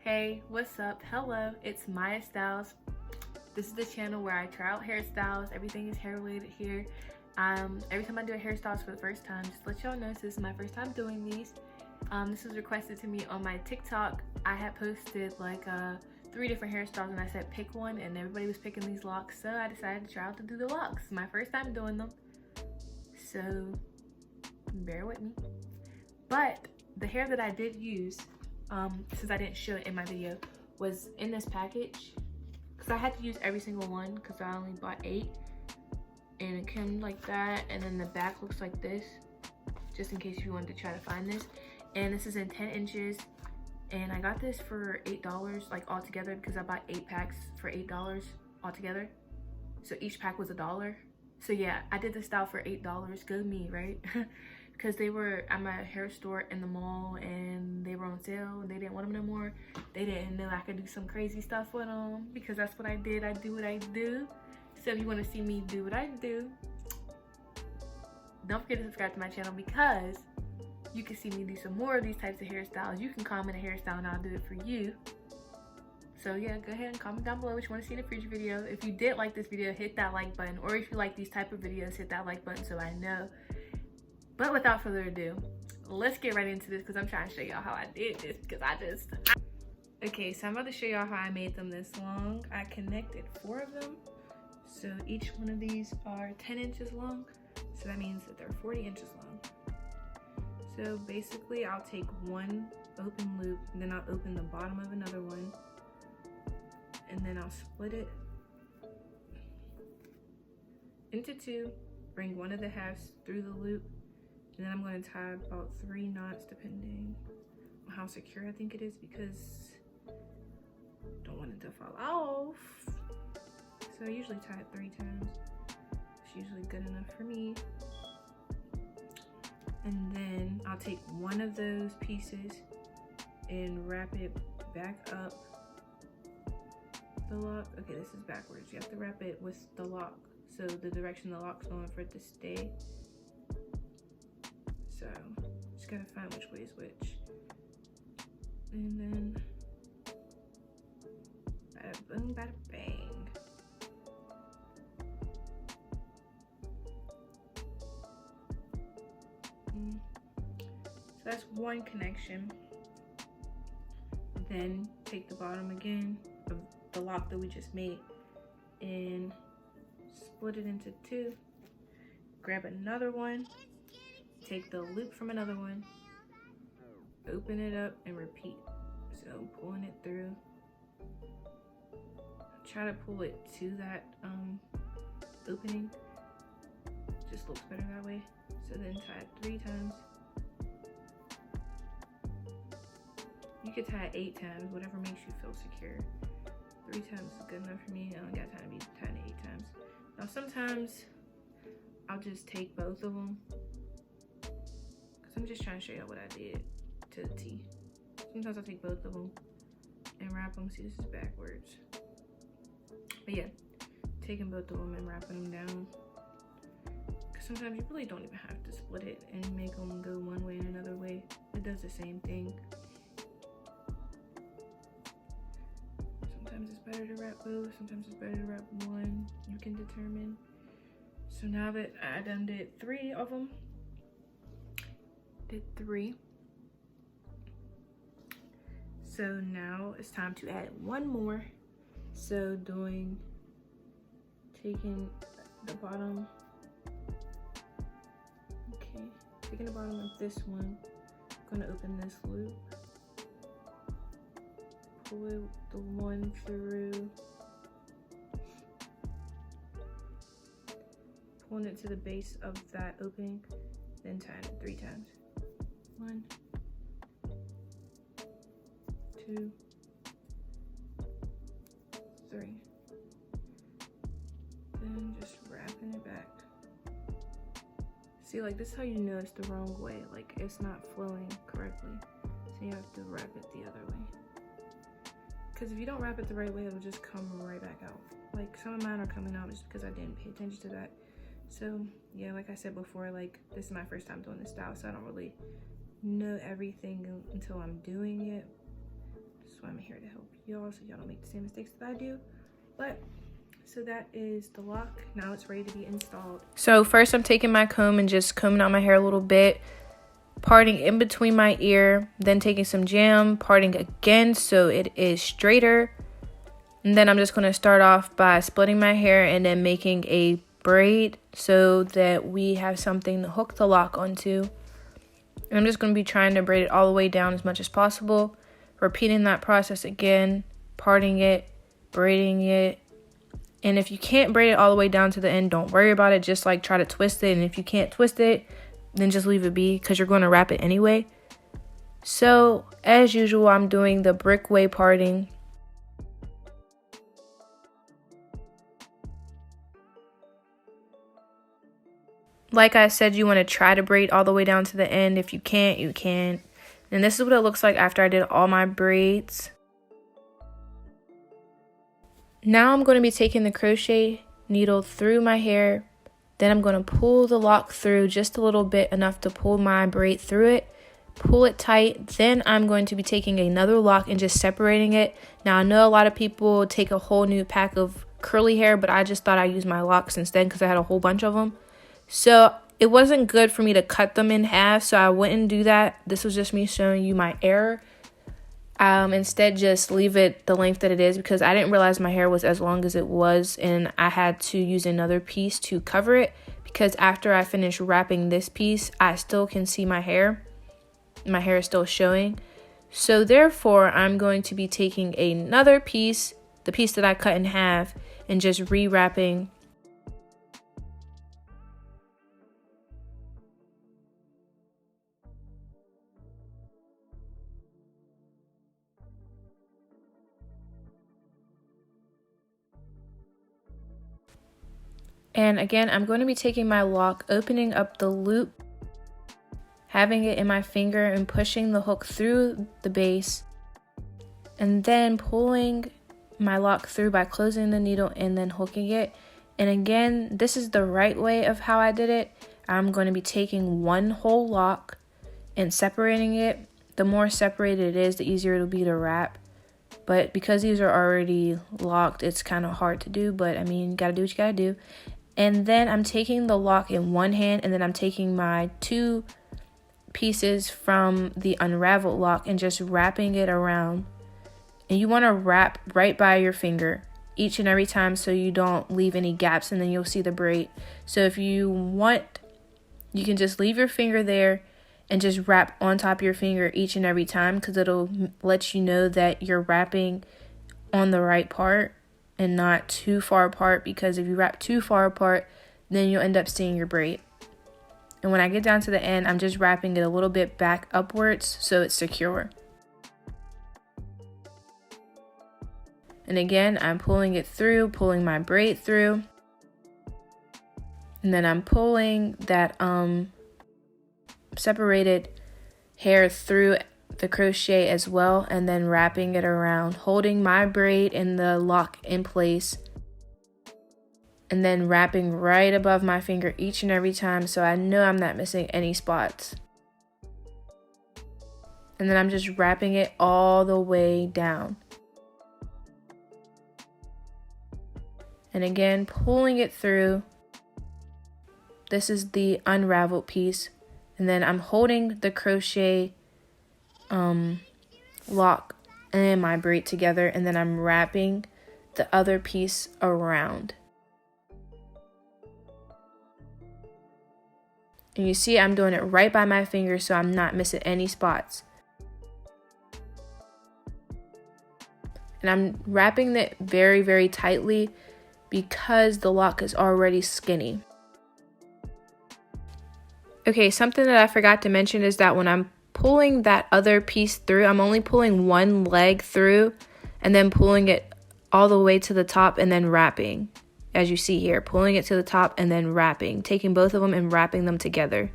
Hey, what's up? Hello, it's Miyah Styles. This is the channel where I try out hairstyles. Everything is hair related here. Every time I do a hairstyles for the first time, just let y'all know this is my first time doing these. This was requested to me on my TikTok. I had posted like 3 different hairstyles and I said pick one, and everybody was picking these locks, so I decided to try out to do the locks. My first time doing them, so bear with me. But the hair that I did use, since I didn't show it in my video, was in this package, because I had to use every single one because I only bought 8, and it came like that, and then the back looks like this, just in case you wanted to try to find this. And this is in 10 inches, and I got this for $8 like all together, because I bought 8 packs for $8 all together, so each pack was $1. So yeah, I did the style for $8. Go me, right? Because they were at my hair store in the mall and they were on sale and they didn't want them no more. They didn't know I could do some crazy stuff with them, because that's what I did. I do what I do. So if you want to see me do what I do, don't forget to subscribe to my channel, because you can see me do some more of these types of hairstyles. You can comment a hairstyle and I'll do it for you. So yeah, go ahead and comment down below what you want to see in a future video. If you did like this video, hit that like button, or if you like these type of videos, hit that like button so I know. But without further ado, let's get right into this, because I'm trying to show y'all how I did this, because okay, so I'm about to show y'all how I made them this long. I connected 4 of them, so each one of these are 10 inches long, so that means that they're 40 inches long. So basically I'll take one open loop, and then I'll open the bottom of another one, and then I'll split it into 2, bring one of the halves through the loop, and then I'm going to tie about 3 knots depending on how secure I think it is, because I don't want it to fall off. So I usually tie it 3 times. It's usually good enough for me. And then I'll take one of those pieces and wrap it back up the lock. Okay, this is backwards. You have to wrap it with the lock, so the direction the lock's going for it to stay. So just gotta find which way is which. And then bada boom, bada bang. So that's one connection. Then take the bottom again of the lock that we just made and split it into 2. Grab another one, take the loop from another one, open it up, and repeat. So pulling it through, try to pull it to that opening, just looks better that way. So then tie it 3 times. You could tie it 8 times, whatever makes you feel secure. 3 times is good enough for me. I don't got time to be tying it 8 times. Now sometimes I'll just take both of them, because I'm just trying to show you what I did to the T. Sometimes I'll take both of them and wrap them. See, this is backwards. But yeah, taking both of them and wrapping them down. Because sometimes you really don't even have to split it and make them go one way and another way. It does the same thing. Sometimes it's better to wrap both, sometimes it's better to wrap one. You can determine. So now that I done did 3 of them, did 3. So now it's time to add one more. So taking the bottom, okay, taking the bottom of this one, I'm gonna open this loop, pull the one through, pulling it to the base of that opening, then tying it 3 times. 1, 2, 3. Then just wrapping it back. See, like, this is how you know it's the wrong way. Like, it's not flowing correctly. So you have to wrap it the other way. Because if you don't wrap it the right way, it'll just come right back out. Like, some of mine are coming out just because I didn't pay attention to that. So yeah, like I said before, like, this is my first time doing this style, so I don't really know everything until I'm doing it. Just why I'm here to help y'all so y'all don't make the same mistakes that I do. But so that is the lock. Now it's ready to be installed. So first I'm taking my comb and just combing out my hair a little bit, parting in between my ear, then taking some jam, parting again so it is straighter. And then I'm just going to start off by splitting my hair and then making a braid so that we have something to hook the lock onto. And I'm just going to be trying to braid it all the way down as much as possible, repeating that process again, parting it, braiding it. And if you can't braid it all the way down to the end, don't worry about it. Just like try to twist it. And if you can't twist it, then just leave it be because you're going to wrap it anyway. So as usual, I'm doing the brick way parting. Like I said, you want to try to braid all the way down to the end. If you can't, you can't. And this is what it looks like after I did all my braids. Now I'm going to be taking the crochet needle through my hair. Then I'm going to pull the lock through just a little bit, enough to pull my braid through it. Pull it tight. Then I'm going to be taking another lock and just separating it. Now I know a lot of people take a whole new pack of curly hair, but I just thought I'd use my locks instead because I had a whole bunch of them. So it wasn't good for me to cut them in half, so I wouldn't do that. This was just me showing you my error. Instead, just leave it the length that it is because I didn't realize my hair was as long as it was, and I had to use another piece to cover it because after I finish wrapping this piece, I still can see my hair. My hair is still showing. So therefore, I'm going to be taking another piece, the piece that I cut in half, and just rewrapping. And again, I'm going to be taking my lock, opening up the loop, having it in my finger and pushing the hook through the base, and then pulling my lock through by closing the needle and then hooking it. And again, this is the right way of how I did it. I'm going to be taking one whole lock and separating it. The more separated it is, the easier it'll be to wrap. But because these are already locked, it's kind of hard to do, but I mean, you gotta do what you gotta do. And then I'm taking the lock in one hand, and then I'm taking my two pieces from the unraveled lock and just wrapping it around. And you want to wrap right by your finger each and every time so you don't leave any gaps, and then you'll see the braid. So if you want, you can just leave your finger there and just wrap on top of your finger each and every time because it'll let you know that you're wrapping on the right part and not too far apart, because if you wrap too far apart, then you'll end up seeing your braid. And when I get down to the end, I'm just wrapping it a little bit back upwards so it's secure. And again, I'm pulling it through, pulling my braid through. And then I'm pulling that separated hair through the crochet as well, and then wrapping it around, holding my braid and the lock in place, and then wrapping right above my finger each and every time so I know I'm not missing any spots. And then I'm just wrapping it all the way down. And again, pulling it through. This is the unraveled piece. And then I'm holding the crochet lock and my braid together, and then I'm wrapping the other piece around. And you see I'm doing it right by my finger so I'm not missing any spots. And I'm wrapping it very, very tightly because the lock is already skinny. Okay, something that I forgot to mention is that when I'm pulling that other piece through, I'm only pulling one leg through and then pulling it all the way to the top and then wrapping. As you see here, pulling it to the top and then wrapping, taking both of them and wrapping them together.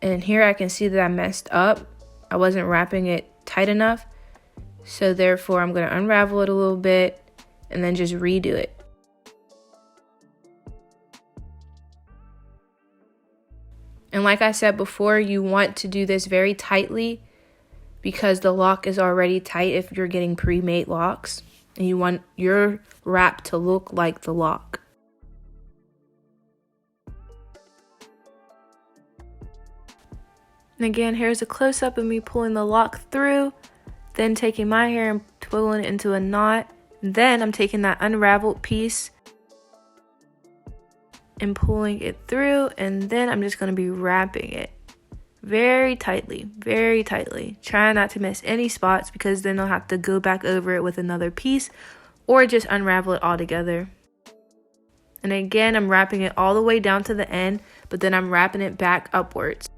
And here I can see that I messed up. I wasn't wrapping it tight enough. So therefore I'm going to unravel it a little bit and then just redo it. And like I said before, you want to do this very tightly because the lock is already tight if you're getting pre-made locks and you want your wrap to look like the lock. And again, here's a close-up of me pulling the lock through, then taking my hair and twiddling it into a knot. Then I'm taking that unraveled piece and pulling it through, and then I'm just going to be wrapping it very tightly, trying not to miss any spots, because then I'll have to go back over it with another piece or just unravel it all together. And again, I'm wrapping it all the way down to the end, but then I'm wrapping it back upwards.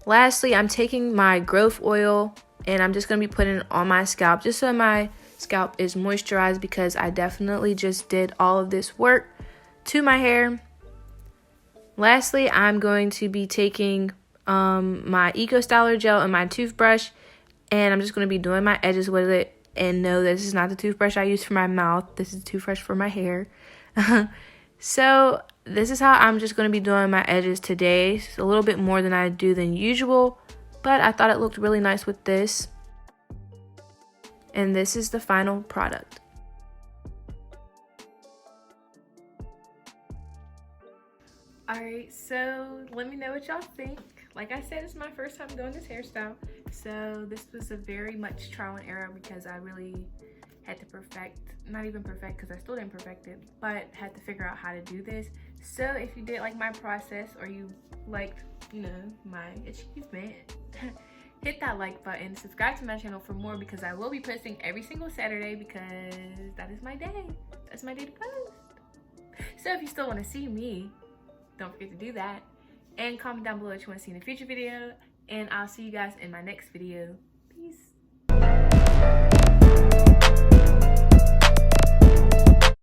Lastly, I'm taking my growth oil and I'm just going to be putting it on my scalp just so my scalp is moisturized, because I definitely just did all of this work to my hair. Lastly, I'm going to be taking my Eco Styler gel and my toothbrush, and I'm just going to be doing my edges with it. And no, this is not the toothbrush I use for my mouth. This is the toothbrush for my hair. So this is how I'm just going to be doing my edges today. It's a little bit more than I do than usual, but I thought it looked really nice with this. And this is the final product. Alright, so let me know what y'all think. Like I said, it's my first time doing this hairstyle, so this was a very much trial and error, because I really had to perfect, not even perfect because I still didn't perfect it, but had to figure out how to do this. So if you did like my process, or you liked, you know, my achievement, hit that like button, subscribe to my channel for more, because I will be posting every single Saturday, because that is my day. That's my day to post. So if you still want to see me, don't forget to do that, and comment down below what you want to see in a future video, and I'll see you guys in my next video. Peace.